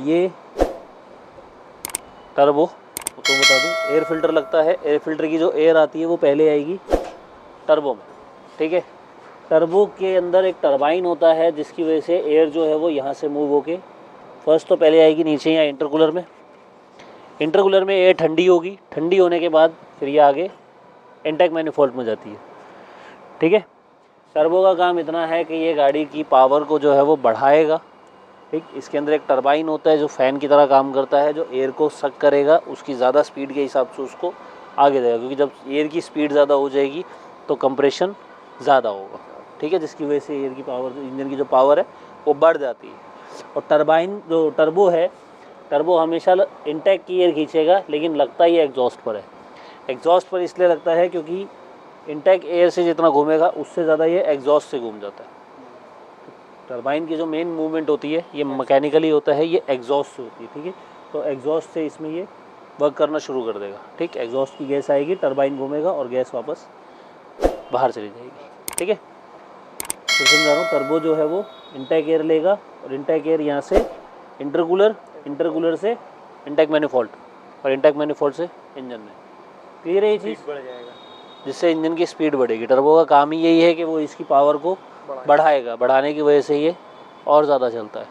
ये टर्बो तो बता दूँ, एयर फिल्टर लगता है। एयर फिल्टर की जो एयर आती है वो पहले आएगी टर्बो में, ठीक है। टर्बो के अंदर एक टरबाइन होता है जिसकी वजह से एयर जो है वो यहाँ से मूव होके फर्स्ट तो पहले आएगी नीचे यहाँ इंटरकूलर में। इंटरकूलर में एयर ठंडी होगी, ठंडी होने के बाद फिर ये आगे इंटेक मैनिफोल्ड में जाती है, ठीक है। टर्बो का काम इतना है कि ये गाड़ी की पावर को जो है वो बढ़ाएगा, ठीक। इसके अंदर एक टरबाइन होता है जो फ़ैन की तरह काम करता है, जो एयर को सक करेगा, उसकी ज़्यादा स्पीड के हिसाब से उसको आगे देगा, क्योंकि जब एयर की स्पीड ज़्यादा हो जाएगी तो कंप्रेशन ज़्यादा होगा, ठीक है, जिसकी वजह से एयर की पावर, इंजन की जो पावर है वो बढ़ जाती है। और टरबाइन जो टर्बो है, टर्बो हमेशा इंटेक की एयर खींचेगा, लेकिन लगता ही एग्जॉस्ट पर है। एग्जॉस्ट पर इसलिए लगता है क्योंकि इंटेक एयर से जितना घूमेगा उससे ज़्यादा ये एग्जॉस्ट से घूम जाता है। टरबाइन की जो मेन मूवमेंट होती है ये मैकेनिकली होता है, ये एग्जॉस्ट से होती है, ठीक है। तो एग्जॉस्ट से इसमें ये वर्क करना शुरू कर देगा, ठीक। एग्जॉस्ट की गैस आएगी, टरबाइन घूमेगा और गैस वापस बाहर चली जाएगी, ठीक है। तो समझा रहा हूँ, टर्बो जो है वो इंटेक एयर लेगा और इंटेक एयर यहाँ से इंटरकूलर, इंटरकूलर से इंटेक मैनिफोल्ड और इंटेक मैनिफोल्ड से इंजन में। क्लियर है ये चीज़? बढ़ जाएगा जिससे इंजन की स्पीड बढ़ेगी। टर्बो का काम ही यही है कि वो इसकी पावर को बढ़ाएगा, बढ़ाने की वजह से ये और ज़्यादा चलता है।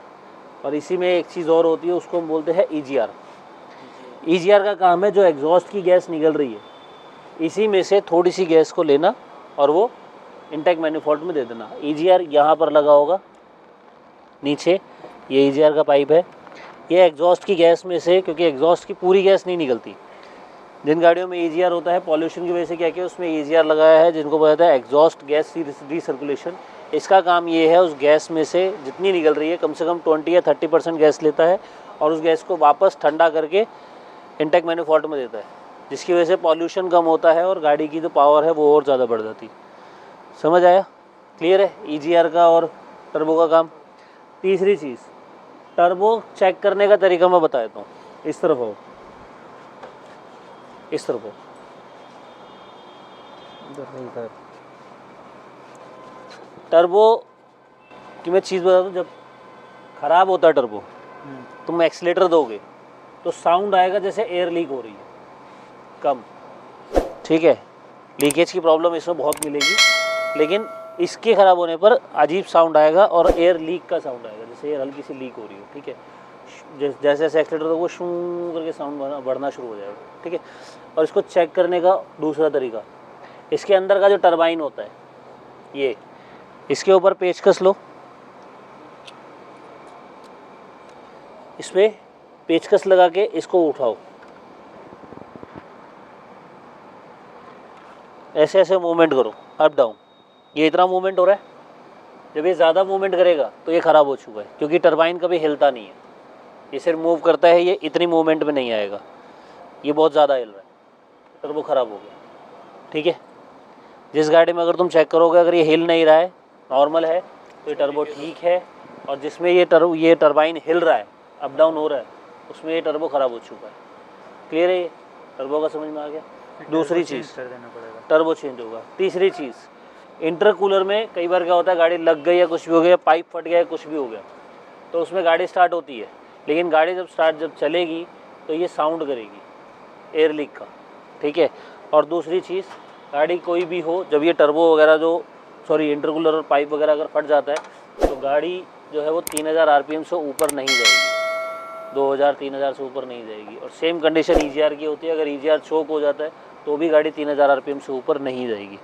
और इसी में एक चीज़ और होती है, उसको हम बोलते हैं EGR। EGR का काम है जो एग्जॉस्ट की गैस निकल रही है इसी में से थोड़ी सी गैस को लेना और वो इंटेक मैनिफोल्ड में दे देना। EGR यहाँ पर लगा होगा नीचे, ये EGR का पाइप है। ये एग्जॉस्ट की गैस में से, क्योंकि एग्जॉस्ट की पूरी गैस नहीं निकलती, जिन गाड़ियों में EGR होता है पॉल्यूशन की वजह से क्या किया उसमें EGR लगाया है, जिनको बोलता है एग्जॉस्ट गैस रिसर्कुलेशन। इसका काम ये है उस गैस में से जितनी निकल रही है कम से कम 20 या 30% गैस लेता है और उस गैस को वापस ठंडा करके इंटेक मैनिफोल्ड में देता है, जिसकी वजह से पॉल्यूशन कम होता है और गाड़ी की जो पावर है वो और ज़्यादा बढ़ जाती है। समझ आया? क्लियर है EGR का और टर्बो का काम। तीसरी चीज़, टर्बो चेक करने का तरीका मैं बता देता हूँ। इस तरफ हो, इस तरफ हो, टर्बो की मैं चीज़ बता दूँ, जब ख़राब होता है टर्बो तुम एक्सीलेटर दोगे तो साउंड आएगा जैसे एयर लीक हो रही है, कम, ठीक है। लीकेज की प्रॉब्लम इसमें बहुत मिलेगी, लेकिन इसके ख़राब होने पर अजीब साउंड आएगा और एयर लीक का साउंड आएगा, जैसे एयर हल्की सी लीक हो रही हो, ठीक है। जैसे जैसे एक्सीलेटर दोगे शू करके साउंड बढ़ना शुरू हो जाएगा, ठीक है। और इसको चेक करने का दूसरा तरीका, इसके अंदर का जो टरबाइन होता है ये, इसके ऊपर पेचकस लो, इस पर पेचकस लगा के इसको उठाओ, ऐसे ऐसे मूवमेंट करो अप डाउन। ये इतना मूवमेंट हो रहा है, जब ये ज़्यादा मूवमेंट करेगा तो ये ख़राब हो चुका है, क्योंकि टरबाइन कभी हिलता नहीं है, ये सिर्फ मूव करता है, ये इतनी मूवमेंट में नहीं आएगा, ये बहुत ज़्यादा हिल रहा है, टर्बो ख़राब हो गया, ठीक है। जिस गाड़ी में अगर तुम चेक करोगे अगर ये हिल नहीं रहा है, नॉर्मल है, तो ये टर्बो ठीक है। और जिसमें ये टरबाइन हिल रहा है, अप डाउन हो रहा है, उसमें ये टर्बो ख़राब हो चुका है। क्लियर है? ये टर्बो का समझ में आ गया। दूसरी चीज़, टर्बो चेंज होगा। तीसरी चीज़, इंटरकूलर में कई बार क्या होता है, गाड़ी लग गई या कुछ भी हो गया, पाइप फट गया, कुछ भी हो गया, तो उसमें गाड़ी स्टार्ट होती है, लेकिन गाड़ी जब चलेगी तो ये साउंड करेगी एयर लीक का, ठीक है। और दूसरी चीज़, गाड़ी कोई भी हो, जब ये टर्बो वगैरह इंटरकूलर और पाइप वगैरह अगर फट जाता है तो गाड़ी जो है वो 3000 RPM से ऊपर नहीं जाएगी, 2000-3000 से ऊपर नहीं जाएगी। और सेम कंडीशन EGR की होती है, अगर EGR चोक हो जाता है तो भी गाड़ी 3000 RPM से ऊपर नहीं जाएगी,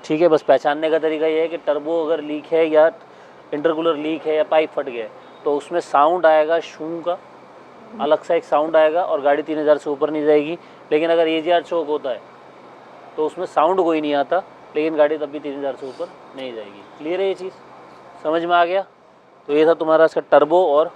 ठीक है। बस पहचानने का तरीका ये है कि टर्बो अगर लीक है या इंटरकूलर लीक है या पाइप फट गया है तो उसमें साउंड आएगा शूं का, अलग सा एक साउंड आएगा और गाड़ी 3000 से ऊपर नहीं जाएगी। लेकिन अगर EGR चोक होता है तो उसमें साउंड कोई नहीं आता, लेकिन गाड़ी तब भी 3000 से ऊपर नहीं जाएगी। क्लियर है ये चीज़? समझ में आ गया? तो ये था तुम्हारा इसका टर्बो और